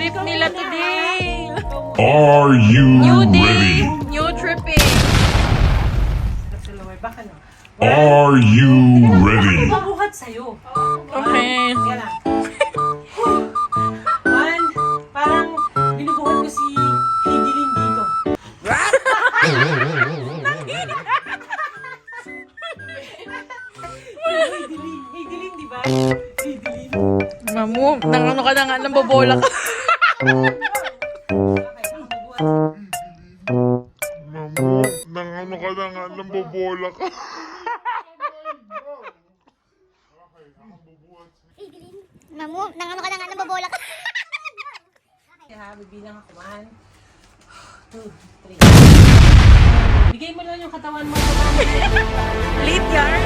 trip nila today. Are you New day, ready? new tripping. Are you ready? Mabuhat sa'yo. Okay. Yan lang. One, parang binubuhat ko si Hidilin dito. Hidilin, di ba? Hidilin. Mamu, nangano ka na nga, nambobola ka. Okay, ang bubuhat. Mamu, nang ka na nga, nambobola ka. Mamu, nangano ka na nga, nababola ka. Ha, bibilang ako. 1, 2, 3. Bigay mo lang yung katawan mo. Late yarn.